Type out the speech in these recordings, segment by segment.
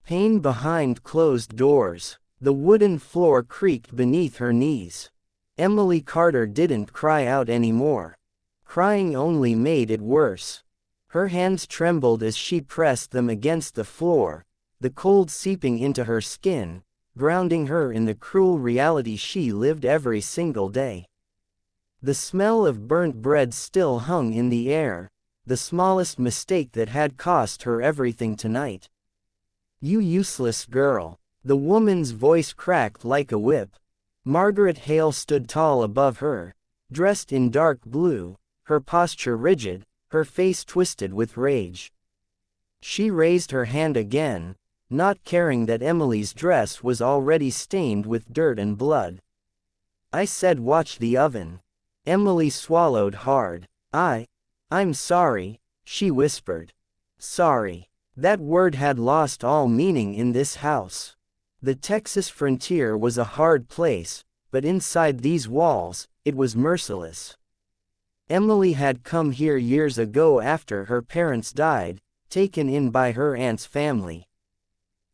Pain behind closed doors. The wooden floor creaked beneath her knees. Emily Carter didn't cry out anymore. Crying only made it worse. Her hands trembled as she pressed them against the floor, the cold seeping into her skin, grounding her in the cruel reality she lived every single day. The smell of burnt bread still hung in the air, the smallest mistake that had cost her everything tonight. "You useless girl." The woman's voice cracked like a whip. Margaret Hale stood tall above her, dressed in dark blue, her posture rigid, her face twisted with rage. She raised her hand again, not caring that Emily's dress was already stained with dirt and blood. "I said watch the oven." Emily swallowed hard. I'm sorry," she whispered. Sorry. That word had lost all meaning in this house. The Texas frontier was a hard place, but inside these walls, it was merciless. Emily had come here years ago after her parents died, taken in by her aunt's family.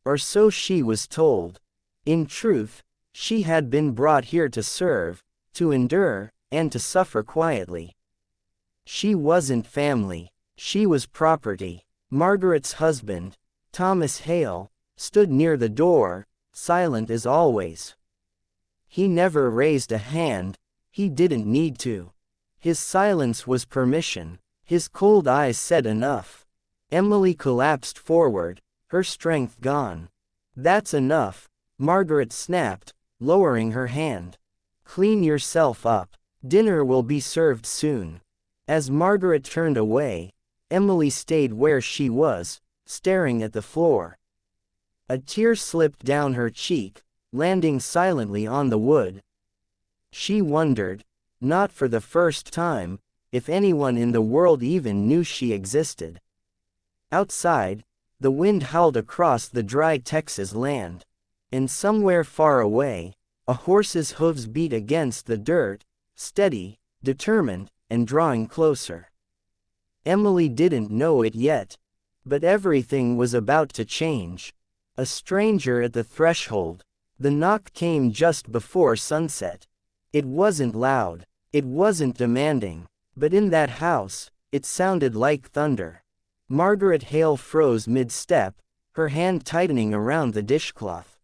Or so she was told. In truth, she had been brought here to serve, to endure, and to suffer quietly. She wasn't family, she was property. Margaret's husband, Thomas Hale, stood near the door, silent as always. He never raised a hand, he didn't need to. His silence was permission, his cold eyes said enough. Emily collapsed forward, her strength gone. "That's enough," Margaret snapped, lowering her hand. "Clean yourself up. Dinner will be served soon." As Margaret turned away, Emily stayed where she was, staring at the floor. A tear slipped down her cheek, landing silently on the wood. She wondered, not for the first time, if anyone in the world even knew she existed. Outside, the wind howled across the dry Texas land. And somewhere far away, a horse's hooves beat against the dirt, steady, determined, and drawing closer. Emily didn't know it yet, but everything was about to change. A stranger at the threshold. The knock came just before sunset. It wasn't loud, it wasn't demanding, but in that house, it sounded like thunder. Margaret Hale froze mid-step, her hand tightening around the dishcloth.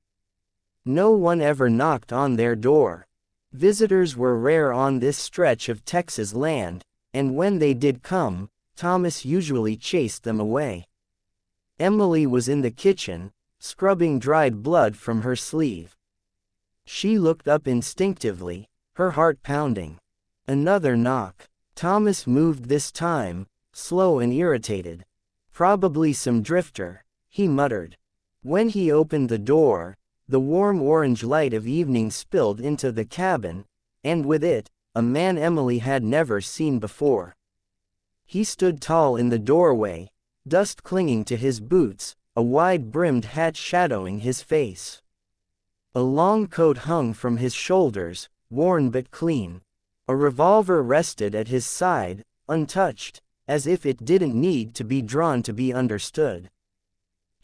No one ever knocked on their door. Visitors were rare on this stretch of Texas land, and when they did come, Thomas usually chased them away. Emily was in the kitchen, scrubbing dried blood from her sleeve. She looked up instinctively, her heart pounding. Another knock. Thomas moved this time, slow and irritated. "Probably some drifter," he muttered. When he opened the door, the warm orange light of evening spilled into the cabin, and with it, a man Emily had never seen before. He stood tall in the doorway, dust clinging to his boots, a wide-brimmed hat shadowing his face. A long coat hung from his shoulders, worn but clean. A revolver rested at his side, untouched, as if it didn't need to be drawn to be understood.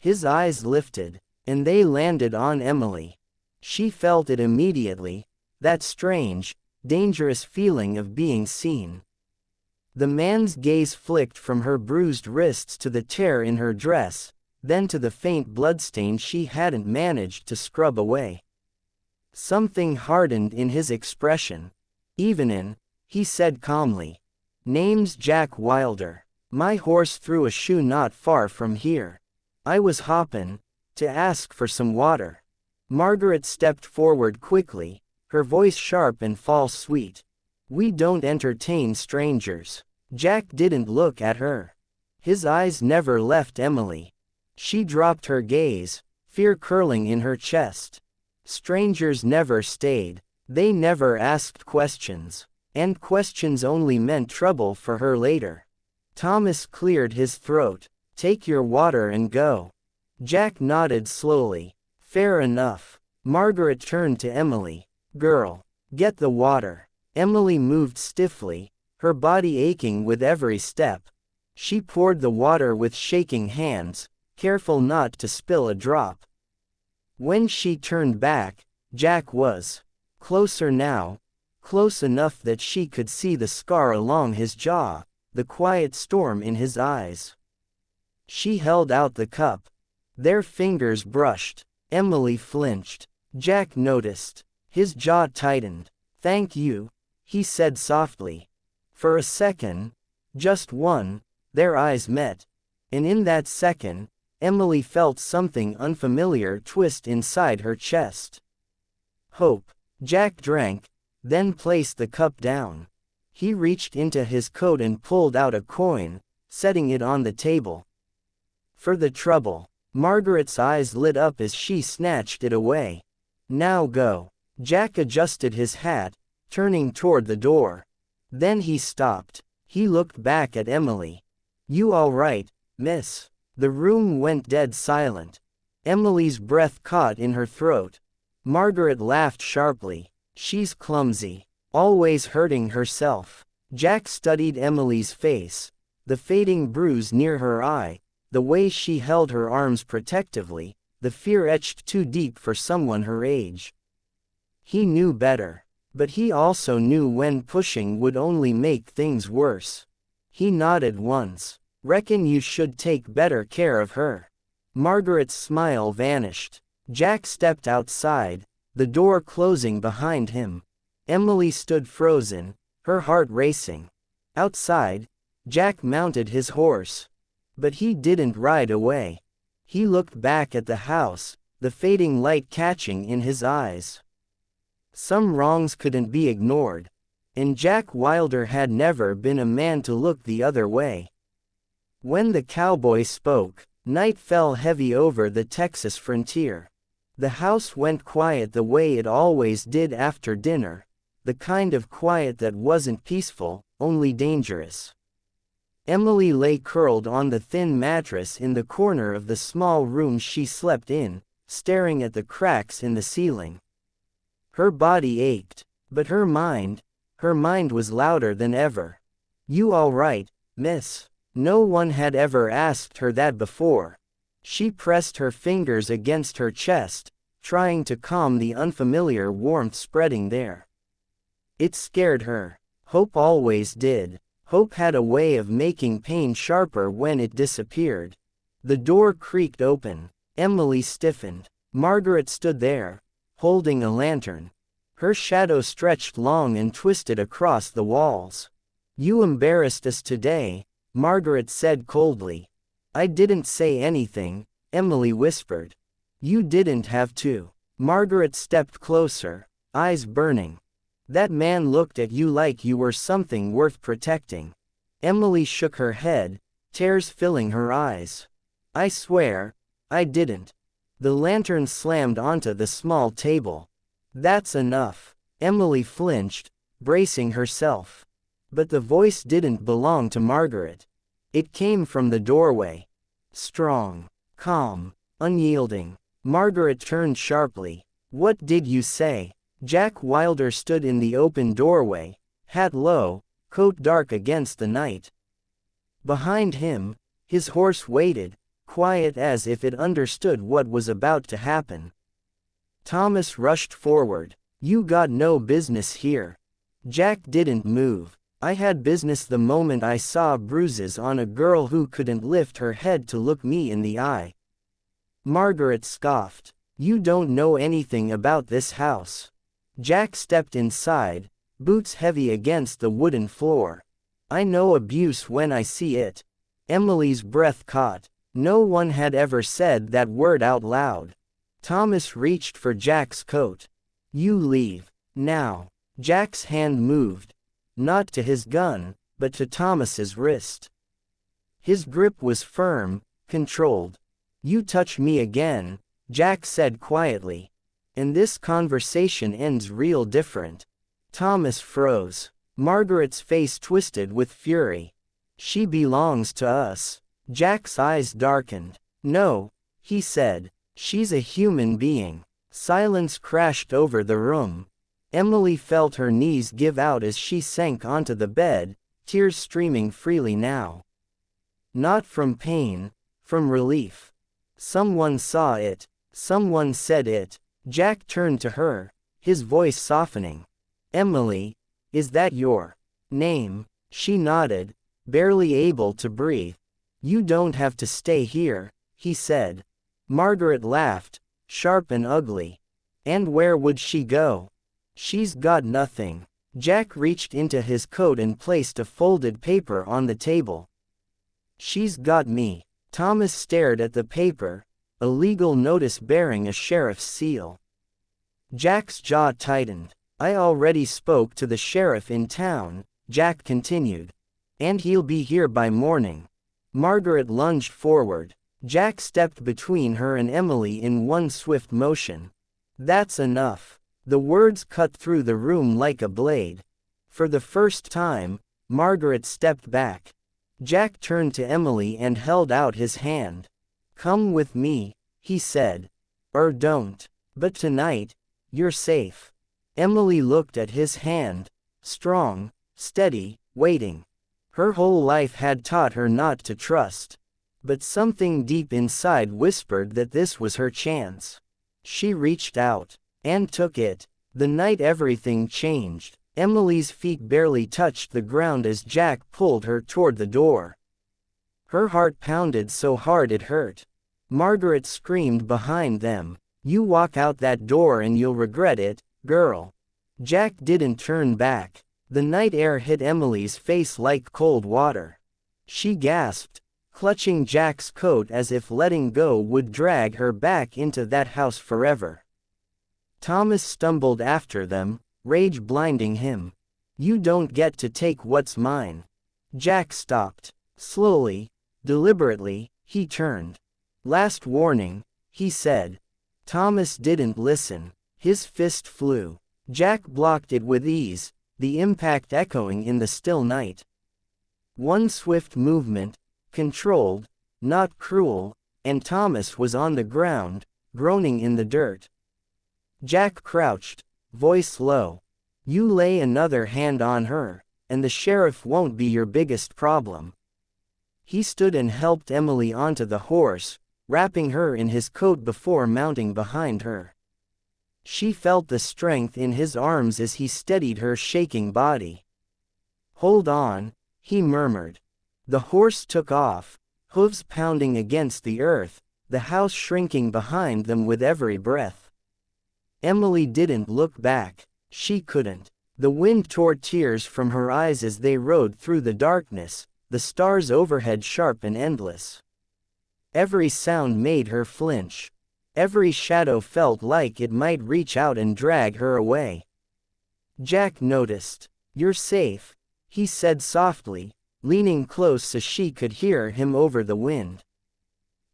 His eyes lifted, and they landed on Emily. She felt it immediately, that strange, dangerous feeling of being seen. The man's gaze flicked from her bruised wrists to the tear in her dress, then to the faint bloodstain she hadn't managed to scrub away. Something hardened in his expression. "Evenin'," he said calmly. "Name's Jack Wilder. My horse threw a shoe not far from here. I was hoppin' to ask for some water." Margaret stepped forward quickly, her voice sharp and false sweet. "We don't entertain strangers." Jack didn't look at her. His eyes never left Emily. She dropped her gaze, fear curling in her chest. Strangers never stayed. They never asked questions. And questions only meant trouble for her later. Thomas cleared his throat. "Take your water and go." Jack nodded slowly. "Fair enough." Margaret turned to Emily. "Girl, get the water." Emily moved stiffly, her body aching with every step. She poured the water with shaking hands, careful not to spill a drop. When she turned back, Jack was closer now, close enough that she could see the scar along his jaw, the quiet storm in his eyes. She held out the cup. Their fingers brushed. Emily flinched. Jack noticed. His jaw tightened. "Thank you," he said softly. For a second, just one, their eyes met. And in that second, Emily felt something unfamiliar twist inside her chest. Hope. Jack drank, then placed the cup down. He reached into his coat and pulled out a coin, setting it on the table. "For the trouble." Margaret's eyes lit up as she snatched it away. "Now go." Jack adjusted his hat, turning toward the door. Then he stopped. He looked back at Emily. "You all right, miss?" The room went dead silent. Emily's breath caught in her throat. Margaret laughed sharply. "She's clumsy. Always hurting herself." Jack studied Emily's face. The fading bruise near her eye, the way she held her arms protectively, the fear etched too deep for someone her age. He knew better. But he also knew when pushing would only make things worse. He nodded once. "Reckon you should take better care of her." Margaret's smile vanished. Jack stepped outside, the door closing behind him. Emily stood frozen, her heart racing. Outside, Jack mounted his horse. But he didn't ride away. He looked back at the house, the fading light catching in his eyes. Some wrongs couldn't be ignored. And Jack Wilder had never been a man to look the other way. When the cowboy spoke, night fell heavy over the Texas frontier. The house went quiet the way it always did after dinner, the kind of quiet that wasn't peaceful, only dangerous. Emily lay curled on the thin mattress in the corner of the small room she slept in, staring at the cracks in the ceiling. Her body ached, but her mind was louder than ever. "You all right, miss?" No one had ever asked her that before. She pressed her fingers against her chest, trying to calm the unfamiliar warmth spreading there. It scared her. Hope always did. Hope had a way of making pain sharper when it disappeared. The door creaked open. Emily stiffened. Margaret stood there, holding a lantern. Her shadow stretched long and twisted across the walls. "You embarrassed us today," Margaret said coldly. "I didn't say anything," Emily whispered. "You didn't have to." Margaret stepped closer, eyes burning. "That man looked at you like you were something worth protecting." Emily shook her head, tears filling her eyes. "I swear, I didn't." The lantern slammed onto the small table. "That's enough." Emily flinched, bracing herself. But the voice didn't belong to Margaret. It came from the doorway. Strong, calm, unyielding. Margaret turned sharply. "What did you say?" Jack Wilder stood in the open doorway, hat low, coat dark against the night. Behind him, his horse waited, quiet as if it understood what was about to happen. Thomas rushed forward. "You got no business here." Jack didn't move. "I had business the moment I saw bruises on a girl who couldn't lift her head to look me in the eye." Margaret scoffed. "You don't know anything about this house." Jack stepped inside, boots heavy against the wooden floor. "I know abuse when I see it." Emily's breath caught. No one had ever said that word out loud. Thomas reached for Jack's coat. "You leave. Now." Jack's hand moved. Not to his gun, but to Thomas's wrist. His grip was firm, controlled. "You touch me again," Jack said quietly. "And this conversation ends real different." Thomas froze. Margaret's face twisted with fury. "She belongs to us." Jack's eyes darkened. "No," he said. "She's a human being." Silence crashed over the room. Emily felt her knees give out as she sank onto the bed, tears streaming freely now. Not from pain, from relief. Someone saw it. Someone said it. Jack turned to her, his voice softening. Emily, is that your name? She nodded, barely able to breathe. You don't have to stay here, he said. Margaret laughed, sharp and ugly. And where would she go? She's got nothing. Jack reached into his coat and placed a folded paper on the table. She's got me. Thomas stared at the paper, a legal notice bearing a sheriff's seal. Jack's jaw tightened. I already spoke to the sheriff in town, Jack continued. And he'll be here by morning. Margaret lunged forward. Jack stepped between her and Emily in one swift motion. That's enough. The words cut through the room like a blade. For the first time, Margaret stepped back. Jack turned to Emily and held out his hand. Come with me, he said. Or don't. But tonight, you're safe. Emily looked at his hand. Strong, steady, waiting. Her whole life had taught her not to trust. But something deep inside whispered that this was her chance. She reached out. And took it. The night everything changed. Emily's feet barely touched the ground as Jack pulled her toward the door. Her heart pounded so hard it hurt. Margaret screamed behind them. You walk out that door and you'll regret it, girl. Jack didn't turn back. The night air hit Emily's face like cold water. She gasped, clutching Jack's coat as if letting go would drag her back into that house forever. Thomas stumbled after them, rage blinding him. You don't get to take what's mine. Jack stopped. Slowly, deliberately, he turned. Last warning, he said. Thomas didn't listen. His fist flew. Jack blocked it with ease, the impact echoing in the still night. One swift movement, controlled, not cruel, and Thomas was on the ground, groaning in the dirt. Jack crouched, voice low. You lay another hand on her, and the sheriff won't be your biggest problem. He stood and helped Emily onto the horse, wrapping her in his coat before mounting behind her. She felt the strength in his arms as he steadied her shaking body. Hold on, he murmured. The horse took off, hooves pounding against the earth, the house shrinking behind them with every breath. Emily didn't look back. She couldn't. The wind tore tears from her eyes as they rode through the darkness, the stars overhead sharp and endless. Every sound made her flinch. Every shadow felt like it might reach out and drag her away. Jack noticed. You're safe, he said softly, leaning close so she could hear him over the wind.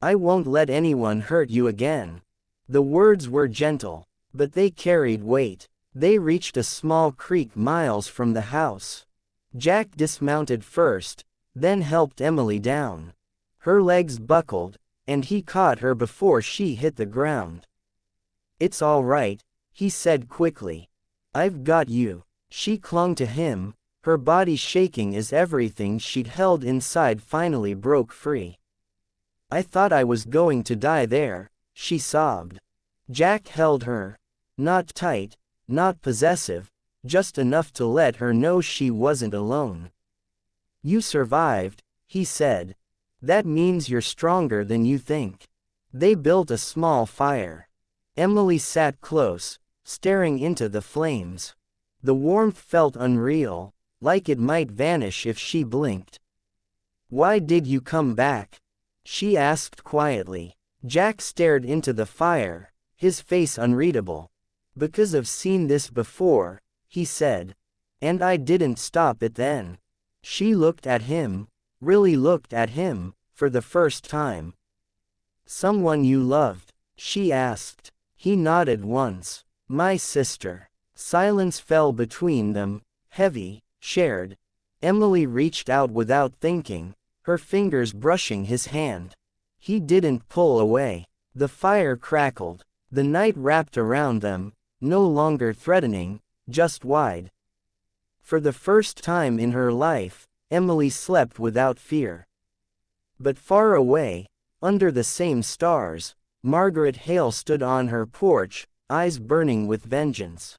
I won't let anyone hurt you again. The words were gentle, but they carried weight. They reached a small creek miles from the house. Jack dismounted first, then helped Emily down. Her legs buckled, and he caught her before she hit the ground. It's all right, he said quickly. I've got you. She clung to him, her body shaking as everything she'd held inside finally broke free. I thought I was going to die there, she sobbed. Jack held her. Not tight, not possessive, just enough to let her know she wasn't alone. You survived, he said. That means you're stronger than you think. They built a small fire. Emily sat close, staring into the flames. The warmth felt unreal, like it might vanish if she blinked. Why did you come back? She asked quietly. Jack stared into the fire, his face unreadable. Because I've seen this before, he said. And I didn't stop it then. She looked at him, really looked at him, for the first time. Someone you loved? She asked. He nodded once. My sister. Silence fell between them, heavy, shared. Emily reached out without thinking, her fingers brushing his hand. He didn't pull away. The fire crackled. The night wrapped around them, no longer threatening, just wide. For the first time in her life, Emily slept without fear. But far away, Under the same stars, Margaret Hale stood on her porch, eyes burning with vengeance.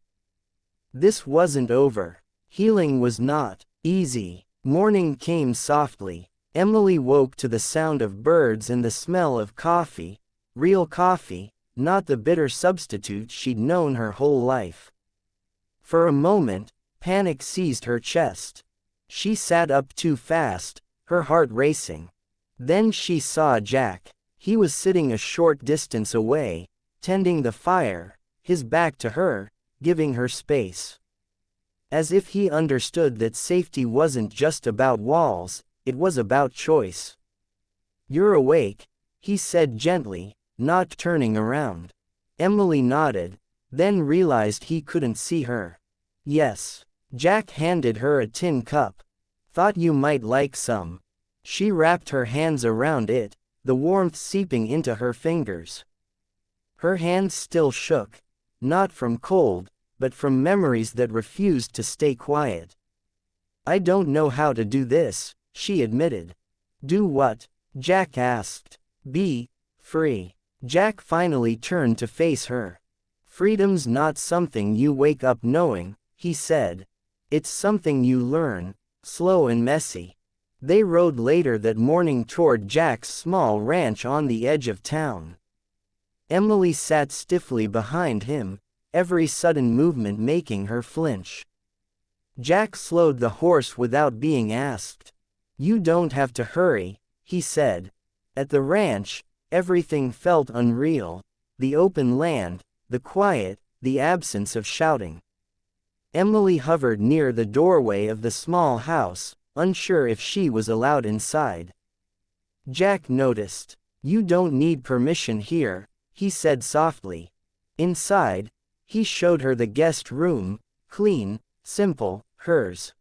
This wasn't over. Healing was not easy. Morning came softly. Emily woke to the sound of birds and the smell of coffee. Real coffee, not the bitter substitute she'd known her whole life. For a moment, panic seized her chest. She sat up too fast, her heart racing. Then she saw Jack. He was sitting a short distance away, tending the fire, his back to her, giving her space. As if he understood that safety wasn't just about walls, it was about choice. "You're awake," he said gently, not turning around. Emily nodded, then realized he couldn't see her. "Yes." Jack handed her a tin cup. "Thought you might like some." She wrapped her hands around it, the warmth seeping into her fingers. Her hands still shook, not from cold, but from memories that refused to stay quiet. "I don't know how to do this," she admitted. "Do what?" Jack asked. "Be free." Jack finally turned to face her. "Freedom's not something you wake up knowing," he said. "It's something you learn, slow and messy." They rode later that morning toward Jack's small ranch on the edge of town. Emily sat stiffly behind him, every sudden movement making her flinch. Jack slowed the horse without being asked. "You don't have to hurry," he said. At the ranch, everything felt unreal. The open land, the quiet, the absence of shouting. Emily hovered near the doorway of the small house, unsure if she was allowed inside. Jack noticed. "You don't need permission here," he said softly. Inside, he showed her the guest room, clean, simple, hers.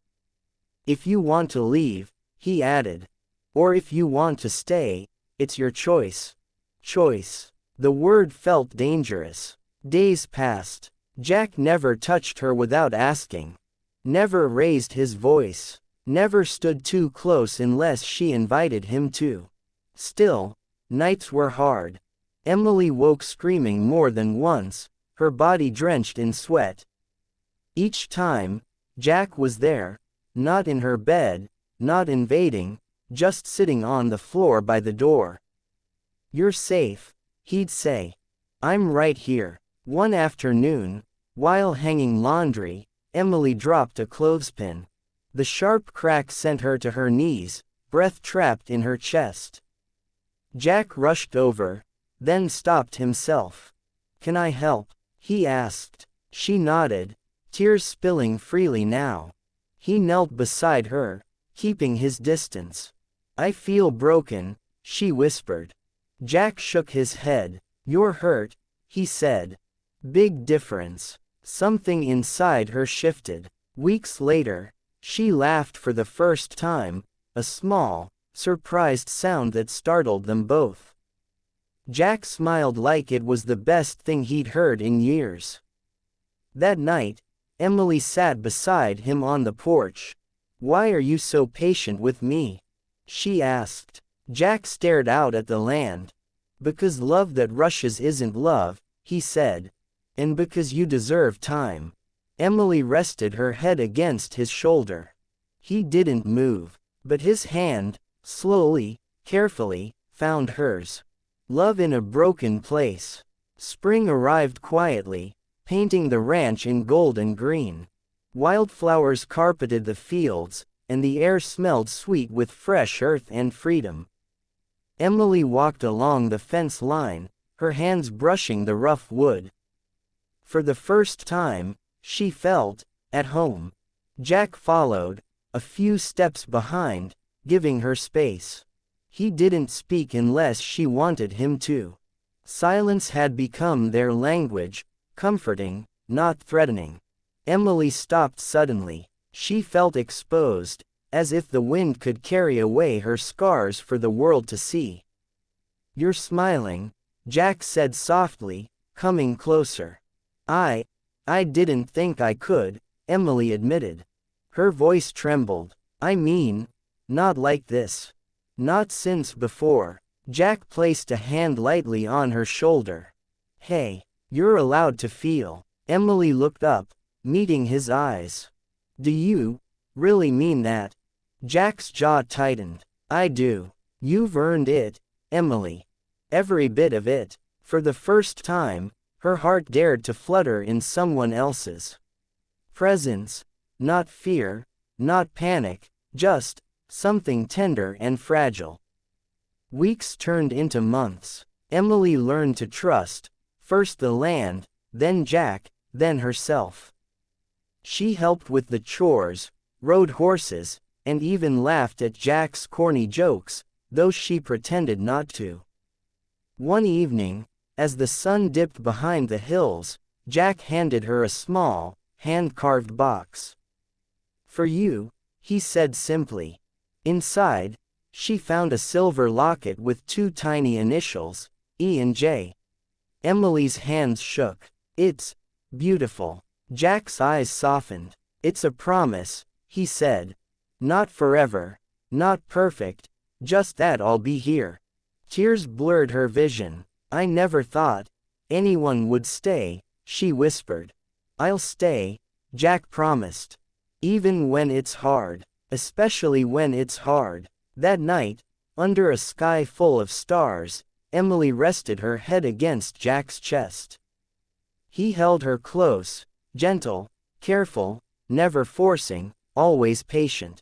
"If you want to leave," he added. "Or if you want to stay, it's your choice." Choice. The word felt dangerous. Days passed. Jack never touched her without asking. Never raised his voice. Never stood too close unless she invited him to. Still, nights were hard. Emily woke screaming more than once, her body drenched in sweat. Each time, Jack was there, not in her bed, not invading, just sitting on the floor by the door. "You're safe," he'd say. "I'm right here." One afternoon, while hanging laundry, Emily dropped a clothespin. The sharp crack sent her to her knees, breath trapped in her chest. Jack rushed over, then stopped himself. "Can I help?" he asked. She nodded, tears spilling freely now. He knelt beside her, keeping his distance. "I feel broken," she whispered. Jack shook his head. "You're hurt," he said. Big difference. Something inside her shifted. Weeks later, she laughed for the first time, a small, surprised sound that startled them both. Jack smiled like it was the best thing he'd heard in years. That night, Emily sat beside him on the porch. "Why are you so patient with me?" she asked. Jack stared out at the land. "Because love that rushes isn't love," he said. "And because you deserve time." Emily rested her head against his shoulder. He didn't move, but his hand, slowly, carefully, found hers. Love in a broken place. Spring arrived quietly, painting the ranch in gold and green. Wildflowers carpeted the fields, and the air smelled sweet with fresh earth and freedom. Emily walked along the fence line, her hands brushing the rough wood. For the first time, she felt at home. Jack followed, a few steps behind, giving her space. He didn't speak unless she wanted him to. Silence had become their language, comforting, not threatening. Emily stopped suddenly. She felt exposed, as if the wind could carry away her scars for the world to see. "You're smiling," Jack said softly, coming closer. I didn't think I could," Emily admitted. Her voice trembled. "I mean, not like this. Not since before." Jack placed a hand lightly on her shoulder. Hey, you're allowed to feel. Emily looked up, meeting his eyes. Do you really mean that? Jack's jaw tightened. I do. You've earned it, Emily. Every bit of it. For the first time, her heart dared to flutter in someone else's presence. Not fear, not panic, just something tender and fragile. Weeks turned into months. Emily learned to trust, first the land, then Jack, then herself. She helped with the chores, rode horses, and even laughed at Jack's corny jokes, though she pretended not to. One evening, as the sun dipped behind the hills, Jack handed her a small, hand-carved box. For you, he said simply. Inside, she found a silver locket with 2 tiny initials, E and J. Emily's hands shook. It's beautiful. Jack's eyes softened. It's a promise, he said. Not forever, not perfect, just that I'll be here. Tears blurred her vision. I never thought anyone would stay, she whispered. I'll stay, Jack promised. Even when it's hard. Especially when it's hard. That night, under a sky full of stars, Emily rested her head against Jack's chest. He held her close, gentle, careful, never forcing, always patient.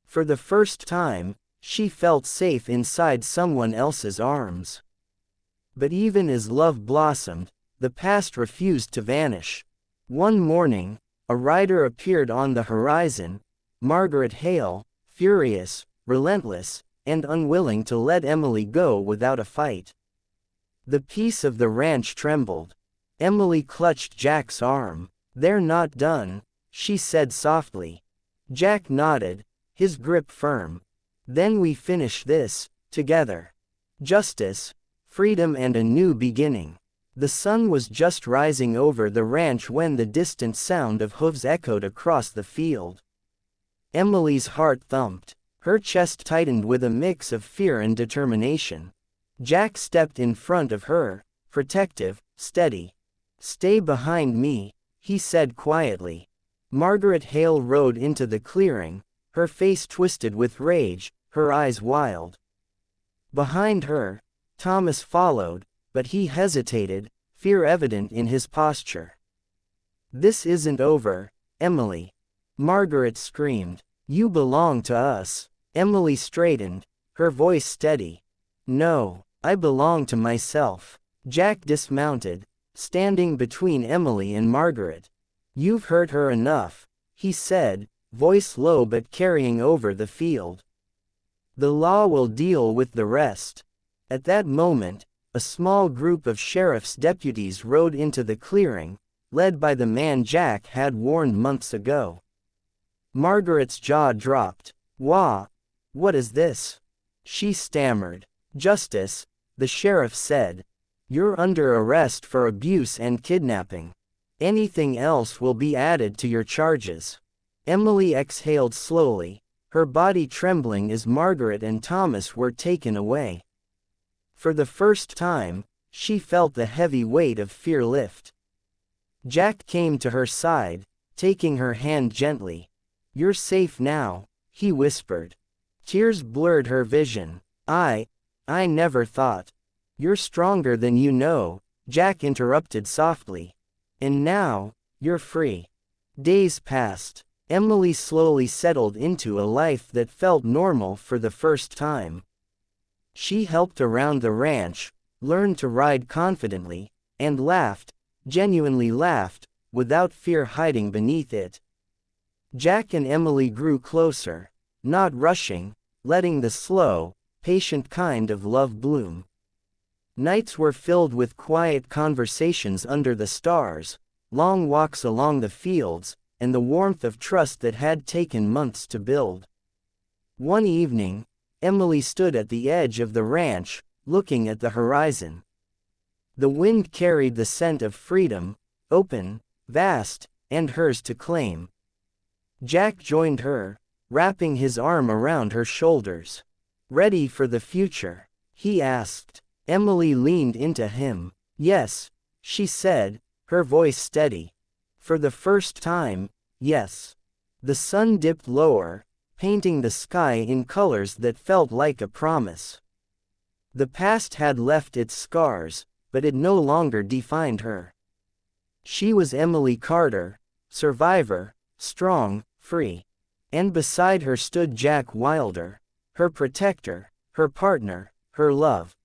For the first time, she felt safe inside someone else's arms. But even as love blossomed, the past refused to vanish. One morning, a rider appeared on the horizon, Margaret Hale, furious, relentless, and unwilling to let Emily go without a fight. The peace of the ranch trembled. Emily clutched Jack's arm. They're not done, she said softly. Jack nodded, his grip firm. Then we finish this, together. Justice, freedom and a new beginning. The sun was just rising over the ranch when the distant sound of hooves echoed across the field. Emily's heart thumped. Her chest tightened with a mix of fear and determination. Jack stepped in front of her, protective, steady. Stay behind me, he said quietly. Margaret Hale rode into the clearing, her face twisted with rage, her eyes wild. Behind her, Thomas followed, but he hesitated, fear evident in his posture. This isn't over, Emily. Margaret screamed. You belong to us. Emily straightened, her voice steady. No, I belong to myself. Jack dismounted, standing between Emily and Margaret. You've hurt her enough, he said, voice low but carrying over the field. The law will deal with the rest. At that moment, a small group of sheriff's deputies rode into the clearing, led by the man Jack had warned months ago. Margaret's jaw dropped. What is this? She stammered. Justice, the sheriff said. You're under arrest for abuse and kidnapping. Anything else will be added to your charges. Emily exhaled slowly, her body trembling as Margaret and Thomas were taken away. For the first time, she felt the heavy weight of fear lift. Jack came to her side, taking her hand gently. You're safe now, he whispered. Tears blurred her vision. I never thought. You're stronger than you know, Jack interrupted softly. And now, you're free. Days passed. Emily slowly settled into a life that felt normal for the first time. She helped around the ranch, learned to ride confidently, and laughed, genuinely laughed, without fear hiding beneath it. Jack and Emily grew closer, not rushing, letting the slow, patient kind of love bloom. Nights were filled with quiet conversations under the stars, long walks along the fields, and the warmth of trust that had taken months to build. One evening, Emily stood at the edge of the ranch, looking at the horizon. The wind carried the scent of freedom, open, vast, and hers to claim. Jack joined her, wrapping his arm around her shoulders. Ready for the future, he asked. Emily leaned into him. Yes, she said, her voice steady. For the first time, yes. The sun dipped lower, painting the sky in colors that felt like a promise. The past had left its scars, but it no longer defined her. She was Emily Carter, survivor, strong, free. And beside her stood Jack Wilder, her protector, her partner, her love.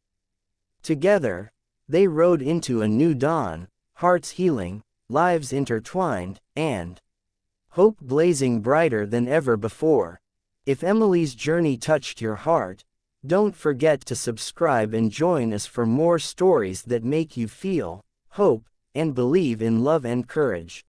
Together, they rode into a new dawn, hearts healing, lives intertwined, and hope blazing brighter than ever before. If Emily's journey touched your heart, don't forget to subscribe and join us for more stories that make you feel hope and believe in love and courage.